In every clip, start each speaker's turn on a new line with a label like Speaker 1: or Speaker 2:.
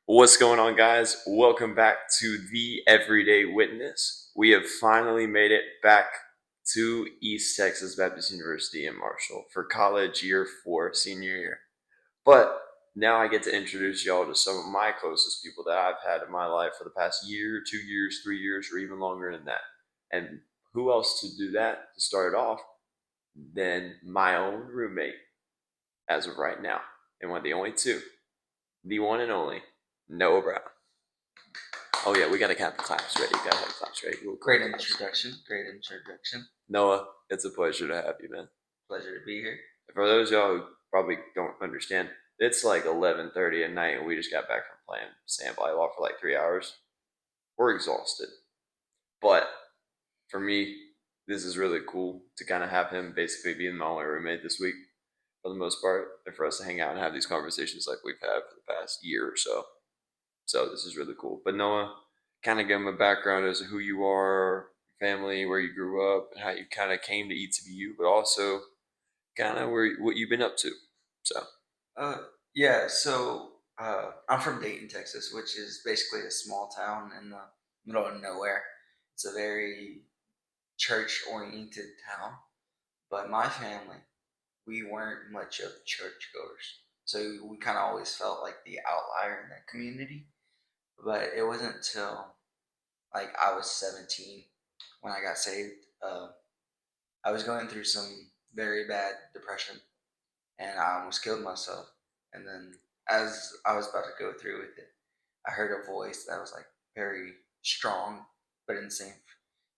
Speaker 1: What's going on, guys? Welcome back to the Everyday Witness. We have finally made it back to East Texas Baptist University in Marshall for college year 4, senior year. But now I get to introduce y'all to some of my closest people that I've had in my life for the past year, 2 years, 3 years, or even longer than that. And who else to do that to start it off than my own roommate as of right now, and one of the only two, the one and only Noah Brown. Oh yeah, we gotta have the claps ready. Gotta have the claps ready.
Speaker 2: Great introduction. Great introduction.
Speaker 1: Noah, it's a pleasure to have you, man.
Speaker 2: Pleasure to be here.
Speaker 1: For those of y'all who probably don't understand, it's like 11:30 at night, and we just got back from playing sand volleyball for like 3 hours. We're exhausted, but for me, this is really cool to kind of have him basically being my only roommate this week for the most part, and for us to hang out and have these conversations like we've had for the past year or so. So this is really cool. But Noah, kind of give him a background as to who you are, family, where you grew up, and how you kind of came to ETBU, but also kind of what you've been up to. So
Speaker 2: Uh, yeah, I'm from Dayton, Texas, which is basically a small town in the middle of nowhere. It's a very church-oriented town, but my family, we weren't much of churchgoers, so we kind of always felt like the outlier in that community. But it wasn't until like I was 17 when I got saved. I was going through some very bad depression and I almost killed myself. And then as I was about to go through with it, I heard a voice that was like very strong, but in the same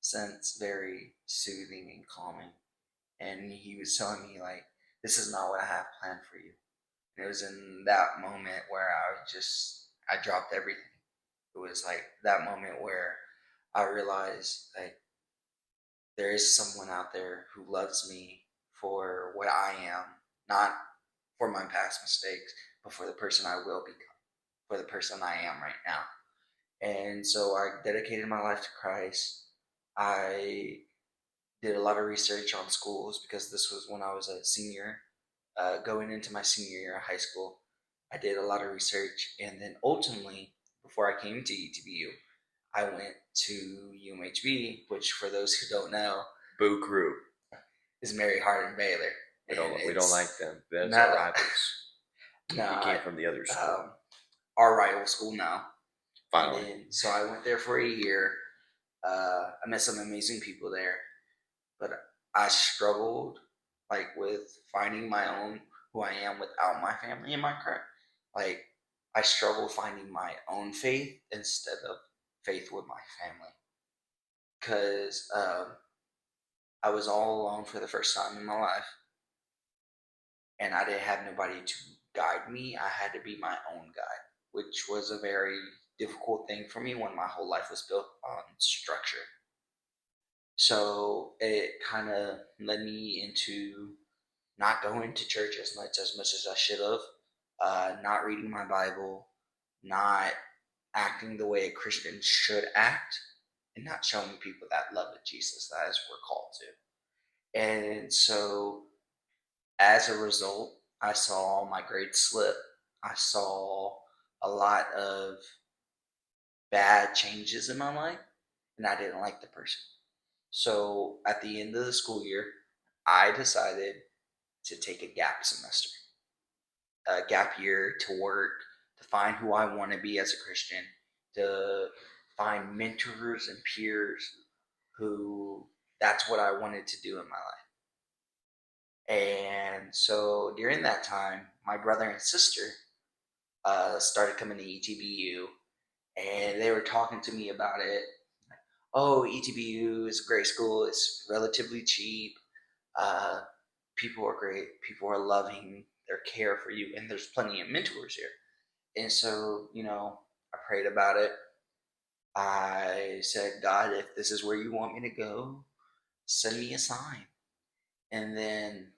Speaker 2: sense, very soothing and calming. And he was telling me like, this is not what I have planned for you. And it was in that moment where I dropped everything. It was like that moment where I realized like there is someone out there who loves me for what I am, not for my past mistakes, but for the person I will become, for the person I am right now. And so I dedicated my life to Christ. I did a lot of research on schools because this was when I was a senior, going into my senior year of high school. I did a lot of research, and then ultimately, before I came to ETBU, I went to UMHB, which for those who don't know,
Speaker 1: Boo Crew,
Speaker 2: is Mary Hardin Baylor.
Speaker 1: we don't like them. That's
Speaker 2: Not
Speaker 1: our rivals. You came
Speaker 2: not
Speaker 1: from the other school.
Speaker 2: our rival school now.
Speaker 1: Finally,
Speaker 2: And then, so I went there for a year. I met some amazing people there, but I struggled like with finding my own who I am without my family in my current. Like I struggled finding my own faith instead of faith with my family because I was all alone for the first time in my life, and I didn't have nobody to guide me. I had to be my own guide, which was a very difficult thing for me when my whole life was built on structure. So it kind of led me into not going to church as much as I should have, not reading my Bible, not acting the way a Christian should act, and not showing people that love of Jesus that is we're called to. And so as a result, I saw my grades slip. I saw a lot of bad changes in my life, and I didn't like the person. So at the end of the school year, I decided to take a gap semester, a gap year to work, to find who I want to be as a Christian, to find mentors and peers who that's what I wanted to do in my life. And so during that time, my brother and sister started coming to ETBU, and they were talking to me about it. Oh, ETBU is a great school. It's relatively cheap. Uh, People are great. People are loving. Their care for you, and there's plenty of mentors here. And so, I prayed about it. I said, God, if this is where you want me to go, send me a sign. And then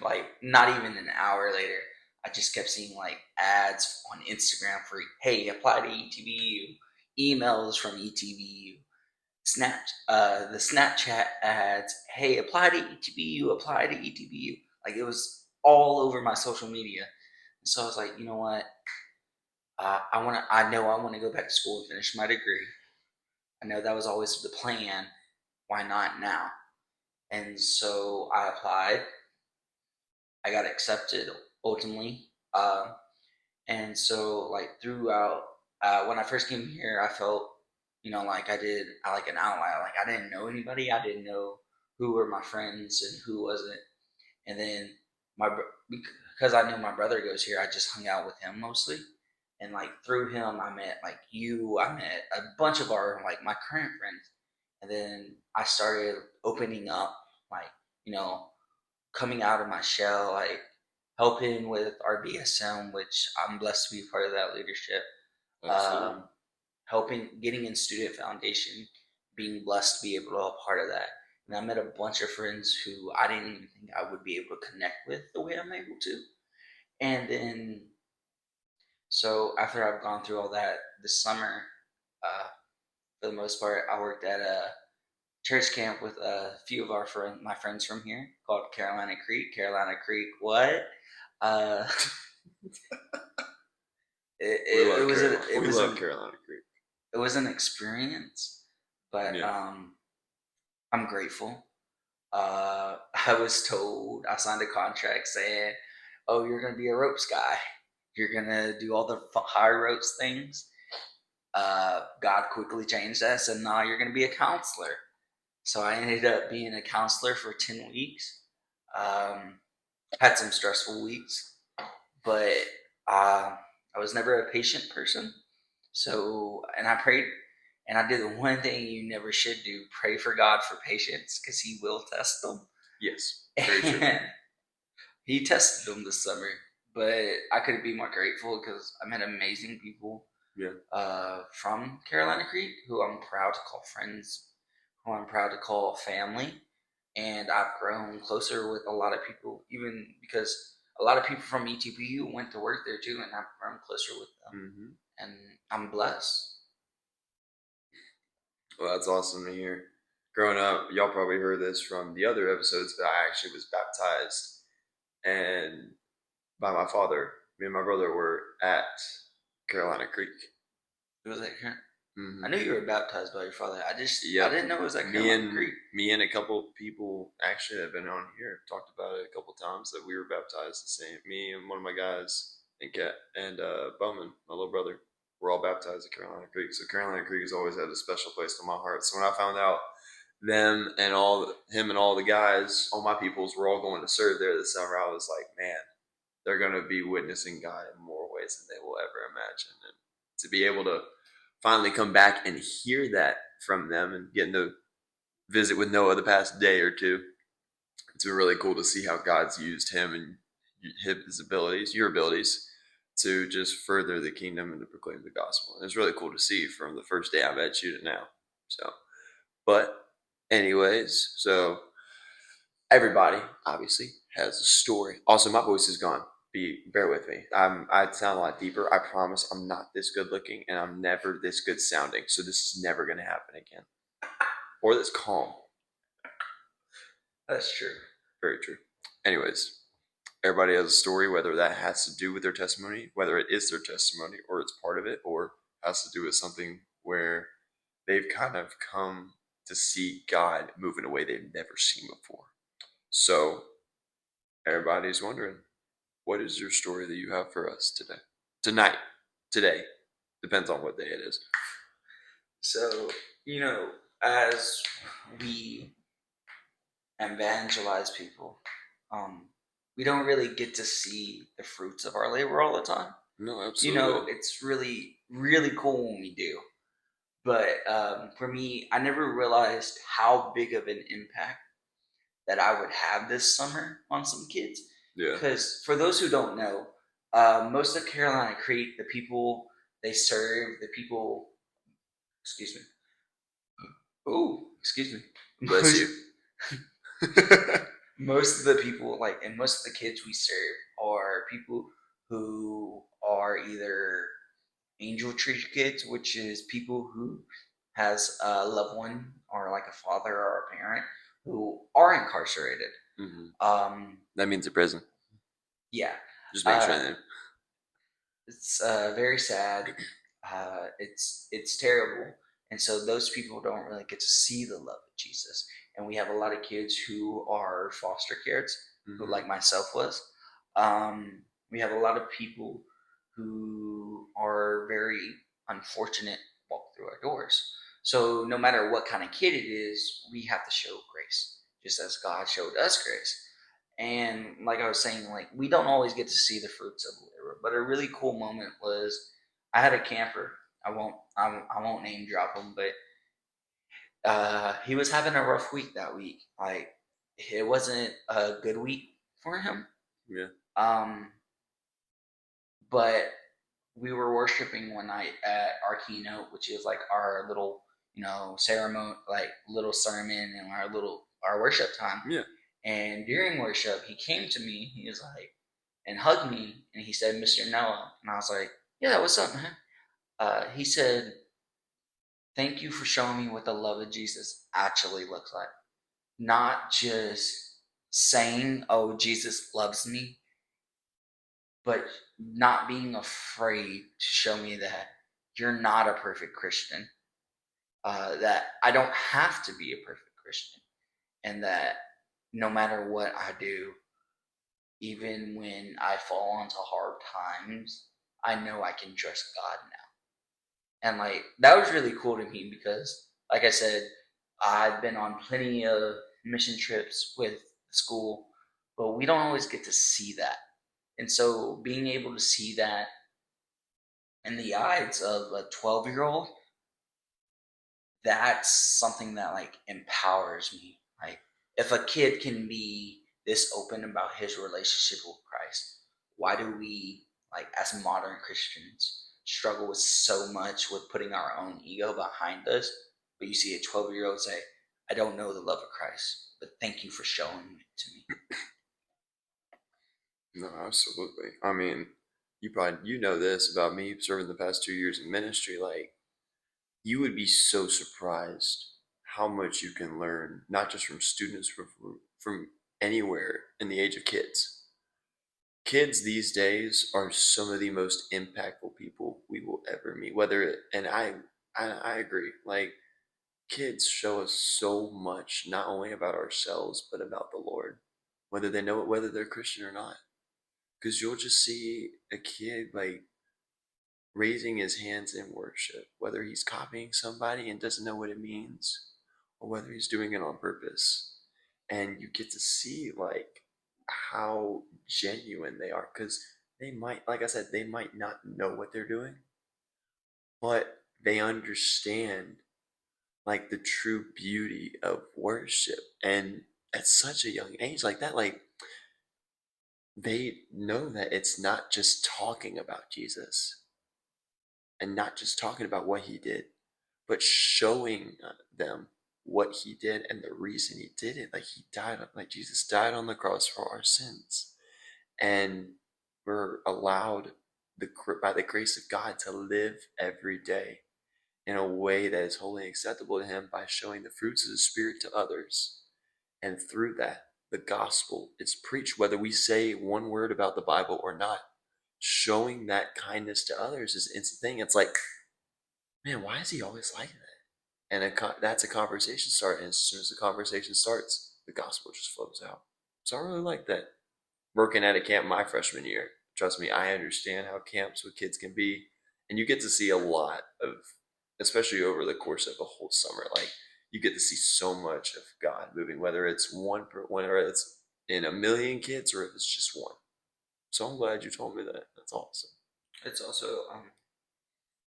Speaker 2: like not even an hour later, I just kept seeing like ads on Instagram for hey, apply to ETBU, emails from ETBU, the Snapchat ads, hey, apply to ETBU, apply to ETBU. Like it was all over my social media. And so I was like, you know what? I know I want to go back to school and finish my degree. I know that was always the plan. Why not now? And so I applied. I got accepted ultimately. And so like throughout, when I first came here, I felt, like I like an outlier. Like I didn't know anybody. I didn't know who were my friends and who wasn't. And then because I knew my brother goes here, I just hung out with him mostly. And like through him, I met like you. I met a bunch of our like my current friends. And then I started opening up, like you know, coming out of my shell, like helping with our BSM, which I'm blessed to be part of that leadership.
Speaker 1: Absolutely.
Speaker 2: Helping, getting in student foundation, being blessed to be able to be a part of that. And I met a bunch of friends who I didn't even think I would be able to connect with the way I'm able to. And then, so after I've gone through all that this summer, uh, for the most part, I worked at a church camp with a few of my friends from here called Carolina Creek. Carolina Creek, what? Uh, it was
Speaker 1: We love Carolina Creek.
Speaker 2: it was an experience, but
Speaker 1: Yeah.
Speaker 2: I'm grateful. I was told I signed a contract saying, "Oh, you're going to be a ropes guy. You're going to do all the high ropes things." God quickly changed that. Said, "No, you're going to be a counselor." So I ended up being a counselor for 10 weeks. Had some stressful weeks, but I was never a patient person. So, and I prayed, and I did the one thing you never should do: pray for God for patience, because He will test them.
Speaker 1: Yes. Very true.
Speaker 2: He tested them this summer, but I couldn't be more grateful because I met amazing people.
Speaker 1: Yeah.
Speaker 2: From Carolina Creek, who I'm proud to call friends, who I'm proud to call family, and I've grown closer with a lot of people, even because a lot of people from ETPU went to work there too, and I've grown closer with them,
Speaker 1: Mm-hmm.
Speaker 2: and I'm blessed.
Speaker 1: Well, that's awesome to hear. Growing up, y'all probably heard this from the other episodes, but I actually was baptized and by my father. Me and my brother were at Carolina Creek.
Speaker 2: It was like,
Speaker 1: Mm-hmm.
Speaker 2: I knew you were baptized by your father. I
Speaker 1: Yep.
Speaker 2: didn't know it was at
Speaker 1: Me
Speaker 2: Carolina
Speaker 1: and
Speaker 2: Creek.
Speaker 1: me and a couple people actually have been on here talked about it a couple times that we were baptized the same. Me and one of my guys and Bowman, my little brother, were all baptized at Carolina Creek. So Carolina Creek has always had a special place in my heart. So when I found out him and all the guys, all my peoples were all going to serve there this summer, I was like, man, they're going to be witnessing God in more ways than they will ever imagine. And to be able to finally come back and hear that from them and getting to visit with Noah the past day or two, it's been really cool to see how God's used him and his abilities, your abilities, to just further the kingdom and to proclaim the gospel. And it's really cool to see from the first day I met you to now. So, but anyways, so everybody obviously has a story. Also, my voice is gone. Bear with me. I sound a lot deeper. I promise I'm not this good looking and I'm never this good sounding. So this is never gonna happen again. Or this calm.
Speaker 2: That's true.
Speaker 1: Very true. Anyways, everybody has a story, whether that has to do with their testimony, whether it is their testimony or it's part of it, or has to do with something where they've kind of come to see God move in a way they've never seen before. So everybody's wondering, what is your story that you have for us today? Today. Depends on what day it is.
Speaker 2: So, as we evangelize people, we don't really get to see the fruits of our labor all the time.
Speaker 1: No, absolutely.
Speaker 2: It's really, really cool when we do. But for me, I never realized how big of an impact that I would have this summer on some kids.
Speaker 1: Yeah.
Speaker 2: Because for those who don't know, most of Carolina Creek, the people they serve, the people, excuse me. Oh, excuse me.
Speaker 1: Bless you.
Speaker 2: Most of the people, and most of the kids we serve are people who are either angel tree kids, which is people who has a loved one or like a father or a parent who are incarcerated.
Speaker 1: Mm-hmm. That means a prison.
Speaker 2: Yeah.
Speaker 1: Just make sure that.
Speaker 2: it's very sad. It's terrible, and so those people don't really get to see the love of Jesus. And we have a lot of kids who are foster kids, who
Speaker 1: Hmm.
Speaker 2: like myself was. We have a lot of people who are very unfortunate walk through our doors. So no matter what kind of kid it is, we have to show grace, just as God showed us grace. And like I was saying, like we don't always get to see the fruits of labor, but a really cool moment was I had a camper. I won't name drop him, but he was having a rough week that week. Like it wasn't a good week for him.
Speaker 1: Yeah.
Speaker 2: Um, but we were worshiping one night at our keynote, which is like our little, ceremony, like little sermon and our worship time.
Speaker 1: Yeah.
Speaker 2: And during worship, he came to me. He was like, and hugged me, and he said, "Mr. Noah," and I was like, "Yeah, what's up, man?" He said, "Thank you for showing me what the love of Jesus actually looks like. Not just saying, 'Oh, Jesus loves me,' but not being afraid to show me that you're not a perfect Christian. That I don't have to be a perfect Christian, and that no matter what I do, even when I fall onto hard times, I know I can trust God now." And like that was really cool to me because, like I said, I've been on plenty of mission trips with school, but we don't always get to see that. And so being able to see that in the eyes of a 12-year-old, that's something that like empowers me. Like if a kid can be this open about his relationship with Christ, why do we, like as modern Christians, struggle with so much with putting our own ego behind us? But you see a 12-year-old say, "I don't know the love of Christ, but thank you for showing it to me."
Speaker 1: No, absolutely. I mean, you know this about me serving the past 2 years in ministry. Like, you would be so surprised how much you can learn, not just from students, but from anywhere in the age of kids. Kids these days are some of the most impactful people we will ever meet. And I agree. Like, kids show us so much, not only about ourselves, but about the Lord, whether they know it, whether they're Christian or not. Because you'll just see a kid like raising his hands in worship, whether he's copying somebody and doesn't know what it means, or whether he's doing it on purpose. And you get to see like how genuine they are, because they might, like I said, they might not know what they're doing, but they understand like the true beauty of worship. And at such a young age like that, like they know that it's not just talking about Jesus and not just talking about what he did, but showing them what he did and the reason he did it. Like he died, like Jesus died on the cross for our sins, and we're allowed by the grace of God to live every day in a way that is wholly acceptable to him by showing the fruits of the Spirit to others. And through that, the gospel is preached, whether we say one word about the Bible or not. Showing that kindness to others is an instant thing. It's like, man, why is he always like that? And that's a conversation start. And as soon as the conversation starts, the gospel just flows out. So I really like that. Working at a camp my freshman year, trust me, I understand how camps with kids can be. And you get to see a lot of, especially over the course of a whole summer, like you get to see so much of God moving, whether it's whether it's in a million kids or if it's just one. So I'm glad you told me that. That's awesome.
Speaker 2: It's also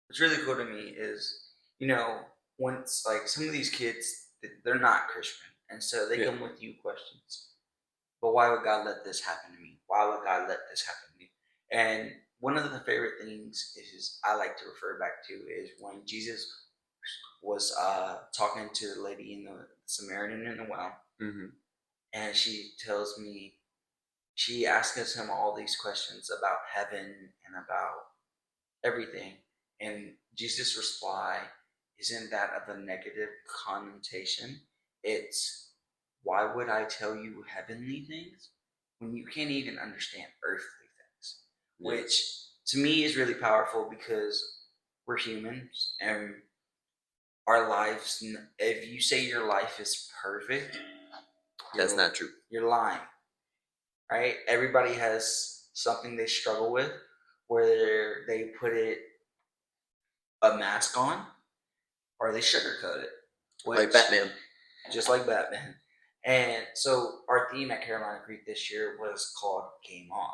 Speaker 2: what's really cool to me is, you know, once like some of these kids, they're not Christian, and so they
Speaker 1: Yeah.
Speaker 2: come with you questions. But why would God let this happen to me? Why would God let this happen to me? And one of the favorite things is I like to refer back to is when Jesus was talking to the lady in the Samaritan in the well,
Speaker 1: Mm-hmm.
Speaker 2: and she tells me she asks him all these questions about heaven and about everything. And Jesus' reply isn't that of a negative connotation. It's, why would I tell you heavenly things when you can't even understand earthly things?
Speaker 1: Yeah.
Speaker 2: Which to me is really powerful because we're humans and our lives. If you say your life is perfect,
Speaker 1: That's not true.
Speaker 2: You're lying, right? Everybody has something they struggle with, whether they put a mask on or they sugarcoat it,
Speaker 1: Like Batman.
Speaker 2: just like Batman. And so our theme at Carolina Creek this year was called Game On,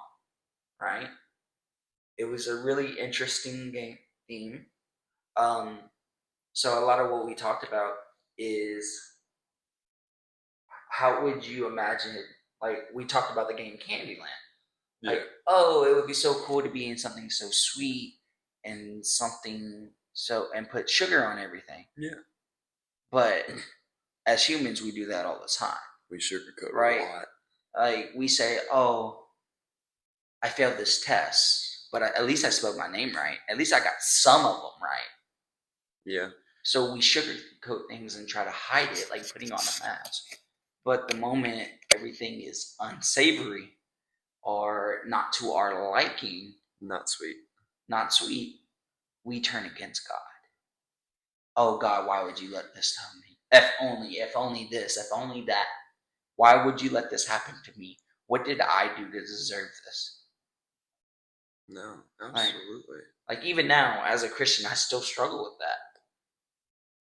Speaker 2: right? It was a really interesting game theme. Um, so a lot of what we talked about is how would you imagine it? Like we talked about the game Candyland.
Speaker 1: Yeah.
Speaker 2: Like, oh, it would be so cool to be in something so sweet and something so and put sugar on everything.
Speaker 1: Yeah.
Speaker 2: But as humans, we do that all the time.
Speaker 1: We sugarcoat
Speaker 2: right?
Speaker 1: a lot.
Speaker 2: Like we say, oh, I failed this test, but at least I spelled my name right. At least I got some of them right.
Speaker 1: Yeah.
Speaker 2: So we sugarcoat things and try to hide it, like putting on a mask. But the moment everything is unsavory or not to our liking,
Speaker 1: not sweet,
Speaker 2: we turn against God. Oh God, why would you let this to me? If only this, if only that. Why would you let this happen to me? What did I do to deserve this?
Speaker 1: No, absolutely.
Speaker 2: Like even now, as a Christian, I still struggle with that.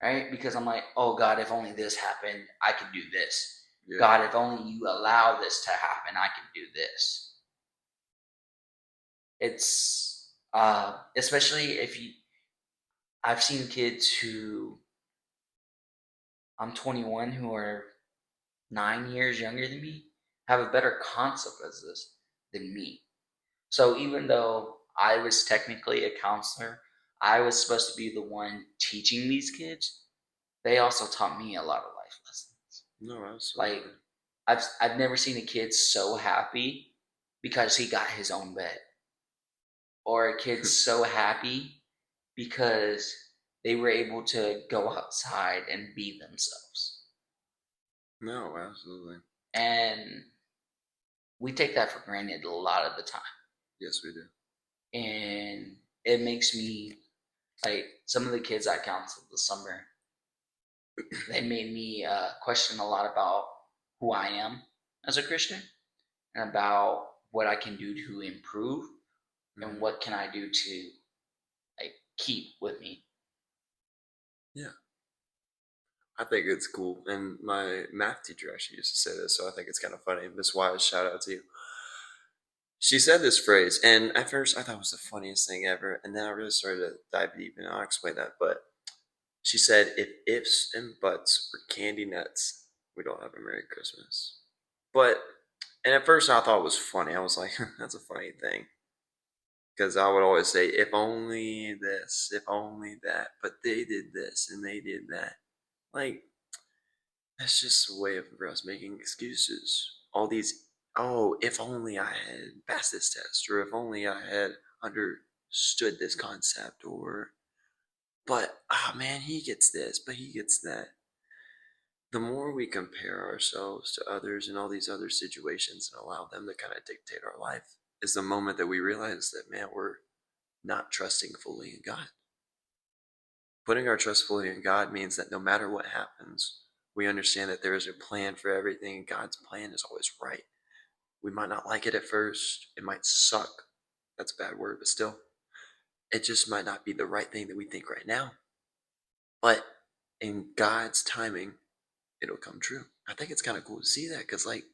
Speaker 2: Right? Because I'm like, oh God, if only this happened, I could do this. Yeah. God, if only you allow this to happen, I could do this. It's especially if you I've seen kids who I'm 21 who are 9 years younger than me have a better concept of this than me. So even though I was technically a counselor, I was supposed to be the one teaching these kids. They also taught me a lot of life lessons.
Speaker 1: No, absolutely.
Speaker 2: Like I've never seen a kid so happy because he got his own bed, or a kid so happy because they were able to go outside and be themselves.
Speaker 1: No, absolutely.
Speaker 2: And we take that for granted a lot of the time.
Speaker 1: Yes, we do.
Speaker 2: And it makes me, like, some of the kids I counseled this summer, they made me question a lot about who I am as a Christian and about what I can do to improve and what can I do to, like, keep with me.
Speaker 1: Yeah. I think it's cool. And my math teacher actually used to say this, so I think it's kind of funny. Miss Wise, shout out to you. She said this phrase, and at first I thought it was the funniest thing ever, and then I really started to dive deep, and I'll explain that. But she said, if ifs and buts were candy nuts, we don't have a Merry Christmas. And at first I thought it was funny. I was like, that's a funny thing. Because I would always say, if only this, if only that, but they did this and they did that. Like, that's just a way of us making excuses. All these, oh, if only I had passed this test, or if only I had understood this concept, but, oh man, he gets this, but he gets that. The more we compare ourselves to others in all these other situations and allow them to kind of dictate our life, is the moment that we realize that, man, we're not trusting fully in God. Putting our trust fully in God means that no matter what happens, we understand that there is a plan for everything, and God's plan is always right. We might not like it at first. It might suck. That's a bad word, but still, it just might not be the right thing that we think right now. But in God's timing, it'll come true. I think it's kind of cool to see that because, like,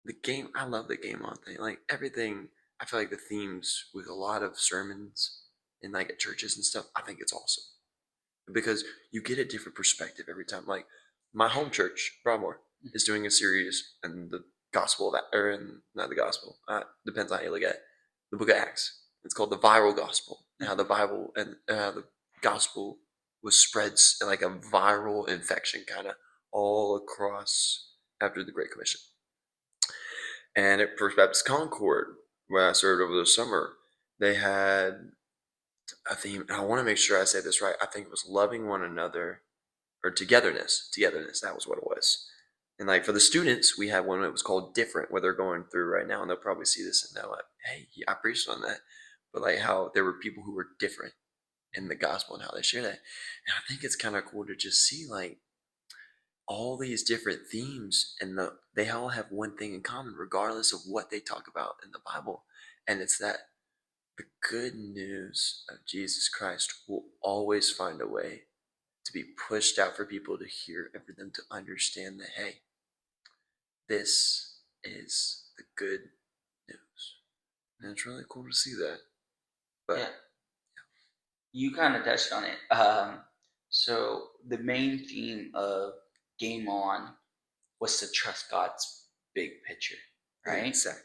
Speaker 1: the game, I love the Game On thing. Like, everything, I feel like the themes with a lot of sermons and, like, at churches and stuff, I think it's awesome. Because you get a different perspective every time. Like, my home church, Broadmoor, is doing a series in the gospel of, or in, not the gospel, depends on how you look at it, the book of Acts. It's called the viral gospel, and how the Bible and the gospel was spreads like a viral infection kind of all across after the Great Commission. And at First Baptist Concord, where I served over the summer, they had a theme, and I want to make sure I say this right. I think it was loving one another, or togetherness. Togetherness, that was what it was. And like for the students, we had one that was called Different, where they're going through right now, and they'll probably see this and they're like, hey, I preached on that. but like how there were people who were different in the gospel and how they share that. And I think it's kind of cool to just see like all these different themes, and they all have one thing in common regardless of what they talk about in the Bible, and it's that the good news of Jesus Christ will always find a way to be pushed out for people to hear and for them to understand that, hey, this is the good news. And it's really cool to see that. But
Speaker 2: Yeah, you kind of touched on it. So the main theme of Game On was to trust God's big picture, right?
Speaker 1: exactly.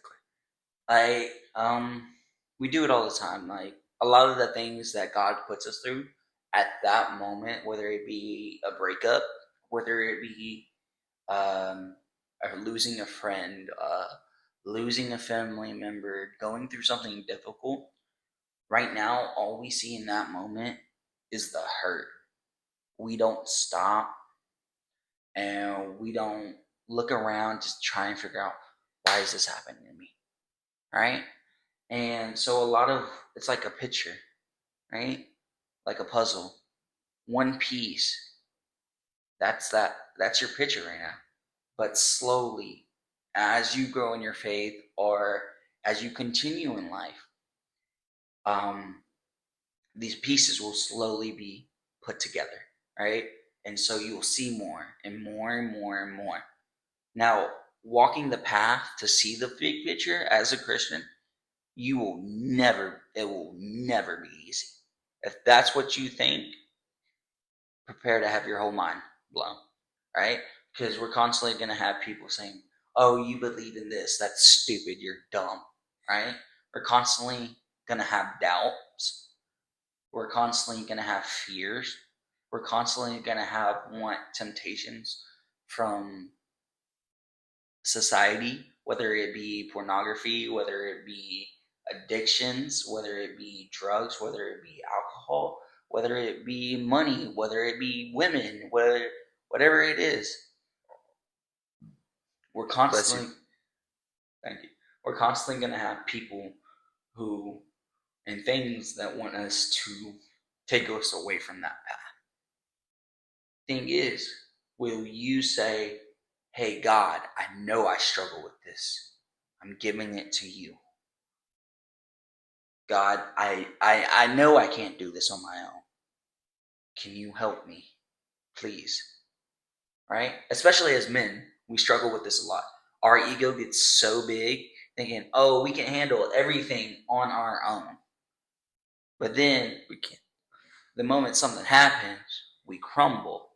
Speaker 2: We do it all the time. Like a lot of the things that God puts us through at that moment, whether it be a breakup, whether it be losing a friend, losing a family member, going through something difficult. Right now, all we see in that moment is the hurt. We don't stop and we don't look around just try and figure out why is this happening to me, right? And so a lot of it's like a picture, right? Like a puzzle. One piece. That's your picture right now. But slowly, as you grow in your faith or as you continue in life, these pieces will slowly be put together, right? And so you will see more and more and more and more. Now, walking the path to see the big picture as a Christian, it will never be easy. If that's what you think, prepare to have your whole mind blown, right? Because we're constantly going to have people saying, oh, you believe in this, that's stupid, you're dumb, right? We're constantly going to have doubts. We're constantly going to have fears. We're constantly going to have temptations from society, whether it be pornography, whether it be addictions, whether it be drugs, whether it be alcohol, whether it be money, whether it be women, whatever it is. We're constantly thank you. We're constantly going to have people who and things that want us to take us away from that path. Thing is, will you say, hey, God, I know I struggle with this. I'm giving it to you. God, I know I can't do this on my own. Can you help me? Please. Right? Especially as men, we struggle with this a lot. Our ego gets so big, thinking, oh, we can handle everything on our own. But then we can't. The moment something happens, we crumble.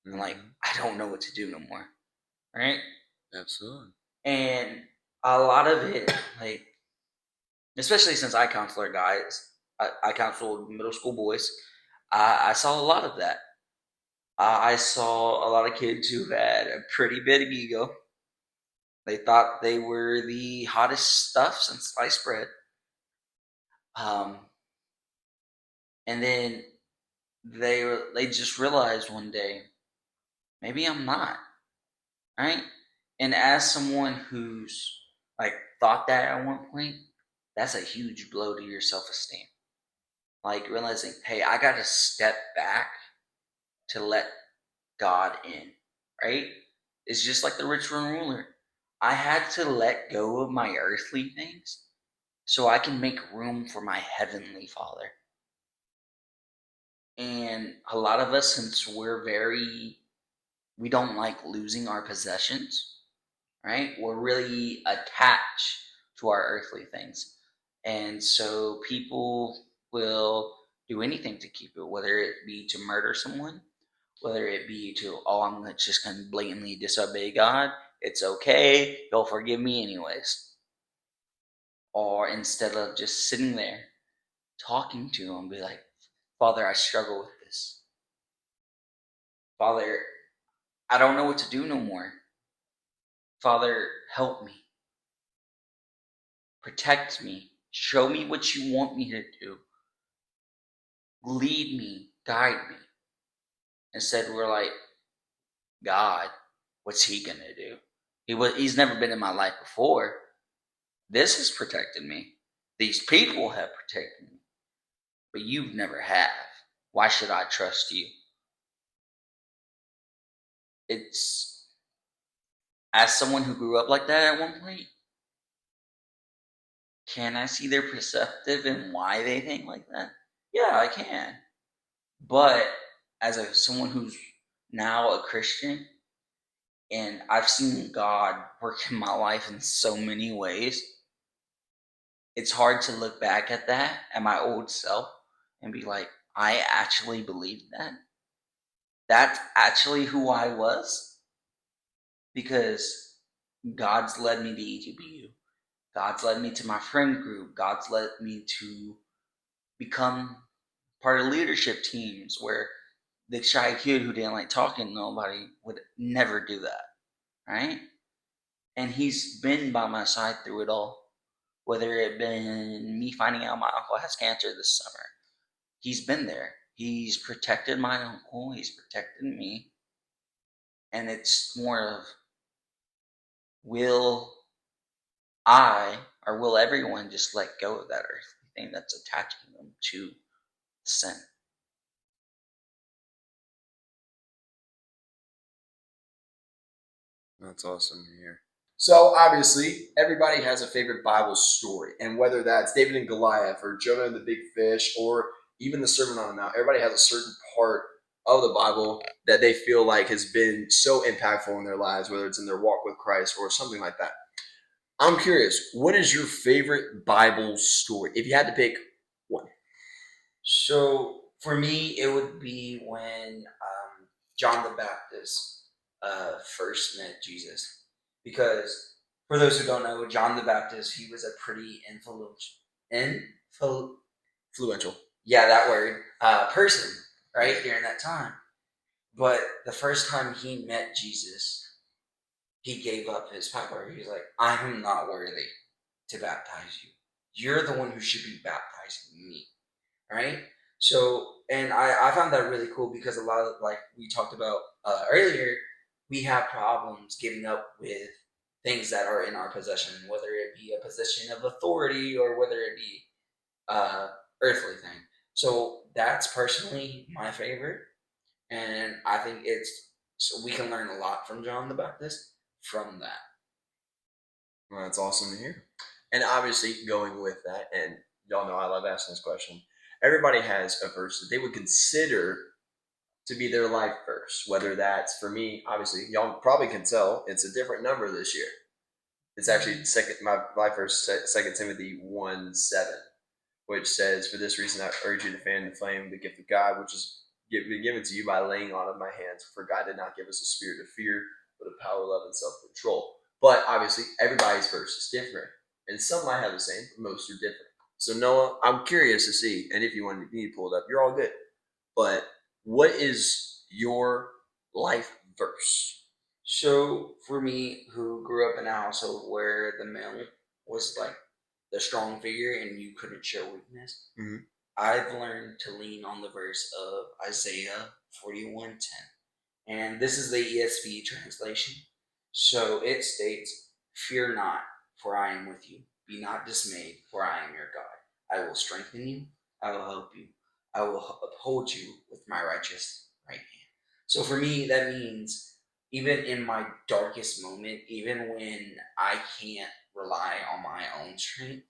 Speaker 2: Mm-hmm. And like, I don't know what to do no more. Right?
Speaker 1: Absolutely.
Speaker 2: And a lot of it, like, especially since I counsel guys, I counsel middle school boys, I saw a lot of that. I saw a lot of kids who had a pretty big ego. They thought they were the hottest stuff since sliced bread. And then they just realized one day, maybe I'm not, right? And as someone who's like thought that at one point, that's a huge blow to your self-esteem. Like realizing, hey, I got to step back to let God in, right? It's just like the rich young ruler. I had to let go of my earthly things so I can make room for my heavenly Father. And a lot of us, since we don't like losing our possessions, right? We're really attached to our earthly things. And so people will do anything to keep it, whether it be to murder someone, whether it be to, oh, I'm just going to blatantly disobey God. It's okay. He'll forgive me anyways. Or instead of just sitting there talking to him, be like, Father, I struggle with this. Father, I don't know what to do no more. Father, help me. Protect me. Show me what you want me to do. Lead me. Guide me. Instead, we're like, God, what's he going to do? He's never been in my life before. This has protected me. These people have protected me, but you've never have. Why should I trust you? It's, as someone who grew up like that at one point, can I see their perspective and why they think like that? Yeah, I can. But as someone who's now a Christian, and I've seen God work in my life in so many ways, it's hard to look back at that, at my old self, and be like, I actually believed that. That's actually who I was, because God's led me to ETBU. God's led me to my friend group. God's led me to become part of leadership teams where the shy kid who didn't like talking to nobody would never do that, right? And he's been by my side through it all. Whether it been me finding out my uncle has cancer this summer, he's been there. He's protected my uncle. He's protected me. And it's more of, will I, or will everyone just let go of that earthly thing that's attaching them to sin?
Speaker 1: That's awesome to hear. So obviously, everybody has a favorite Bible story, and whether that's David and Goliath, or Jonah and the big fish, or even the Sermon on the Mount, everybody has a certain part of the Bible that they feel like has been so impactful in their lives, whether it's in their walk with Christ or something like that. I'm curious, what is your favorite Bible story? If you had to pick one.
Speaker 2: So for me, it would be when John the Baptist first met Jesus. Because for those who don't know, John the Baptist, he was a pretty
Speaker 1: Influential.
Speaker 2: yeah, that word, person, right, during that time. But the first time he met Jesus, he gave up his power. He was like, I am not worthy to baptize you. You're the one who should be baptizing me, right? So, and I found that really cool, because a lot of, like we talked about earlier, we have problems giving up with things that are in our possession, whether it be a position of authority or whether it be earthly thing. So that's personally my favorite, and I think it's, so we can learn a lot from John the Baptist from that.
Speaker 1: Well, that's awesome to hear. And obviously, going with that, and y'all know I love asking this question, everybody has a verse that they would consider to be their life verse. Whether that's, for me, obviously, y'all probably can tell it's a different number this year. It's actually second. My life verse, 2 Timothy 1:7, which says, "For this reason, I urge you to fan the flame of the gift of God, which is been given to you by laying on of my hands. For God did not give us a spirit of fear, but of power, love, and self-control." But obviously, everybody's verse is different, and some might have the same, but most are different. So Noah, I'm curious to see, and if you need to pull it up, you're all good. But what is your life verse?
Speaker 2: So for me, who grew up in a household where the male was like the strong figure and you couldn't show weakness,
Speaker 1: Mhm.
Speaker 2: I've learned to lean on the verse of Isaiah 41:10. And this is the ESV translation. So it states, Fear not, for I am with you. Be not dismayed, for I am your God. I will strengthen you. I will help you. I will uphold you with my righteous right hand. So for me, that means even in my darkest moment, even when I can't rely on my own strength,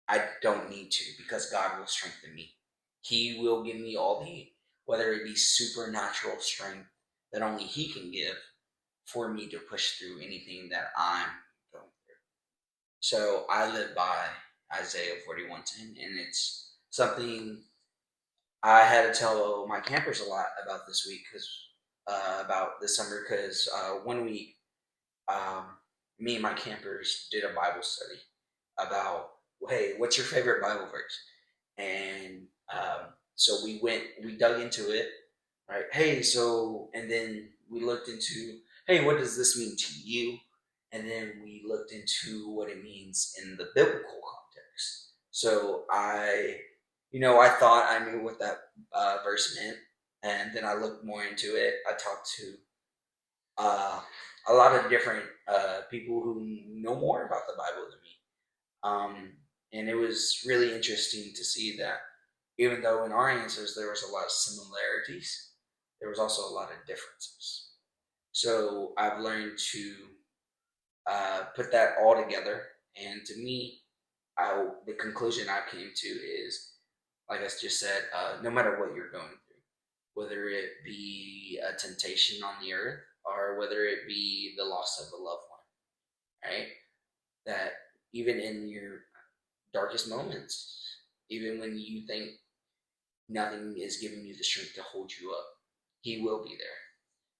Speaker 2: I don't need to, because God will strengthen me. He will give me all the, whether it be supernatural strength that only He can give, for me to push through anything that I'm going through. So I live by Isaiah 41:10, and it's something I had to tell my campers a lot about this week, because about this summer, because one week, um, me and my campers did a Bible study about, hey, what's your favorite Bible verse? And so we dug into it, right? Hey, so, and then we looked into, hey, what does this mean to you? And then we looked into what it means in the biblical context. So I thought I knew what that verse meant, and then I looked more into it. I talked to uh, a lot of different people who know more about the Bible than me. And it was really interesting to see that even though in our answers there was a lot of similarities, there was also a lot of differences. So I've learned to put that all together. And to me, the conclusion I came to is, like I just said, no matter what you're going through, whether it be a temptation on the earth or whether it be the loss of a loved one, right? That even in your darkest moments, even when you think nothing is giving you the strength to hold you up, He will be there.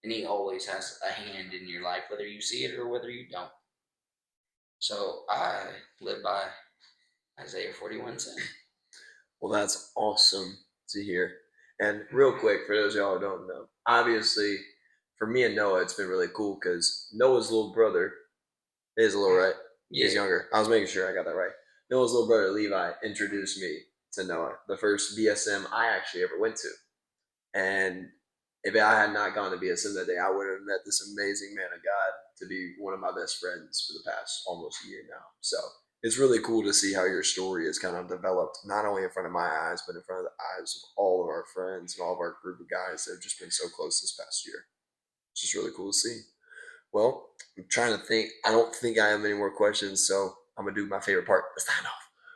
Speaker 2: And He always has a hand in your life, whether you see it or whether you don't. So I live by Isaiah 41:7.
Speaker 1: Well, that's awesome to hear. And real quick, for those of y'all who don't know, obviously, for me and Noah, it's been really cool because Noah's little brother is a little right.
Speaker 2: Yeah.
Speaker 1: He's younger. I was making sure I got that right. Noah's little brother Levi introduced me to Noah, the first BSM I actually ever went to. And if I had not gone to BSM that day, I would have met this amazing man of God to be one of my best friends for the past almost a year now. So it's really cool to see how your story has kind of developed, not only in front of my eyes, but in front of the eyes of all of our friends and all of our group of guys that have just been so close this past year. It's just really cool to see. Well, I'm trying to think. I don't think I have any more questions, so I'm gonna do my favorite part, the sign off.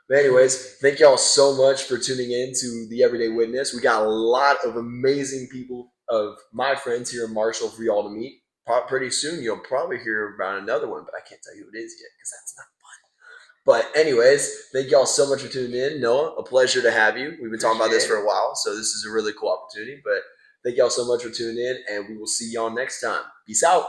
Speaker 1: But anyways, thank y'all so much for tuning in to the Everyday Witness. We got a lot of amazing people of my friends here in Marshall for y'all to meet. Pretty soon, you'll probably hear about another one, but I can't tell you who it is yet because that's not fun. But anyways, thank y'all so much for tuning in. Noah, a pleasure to have you. We've been talking about this for a while, so this is a really cool opportunity. But thank y'all so much for tuning in, and we will see y'all next time. Peace out.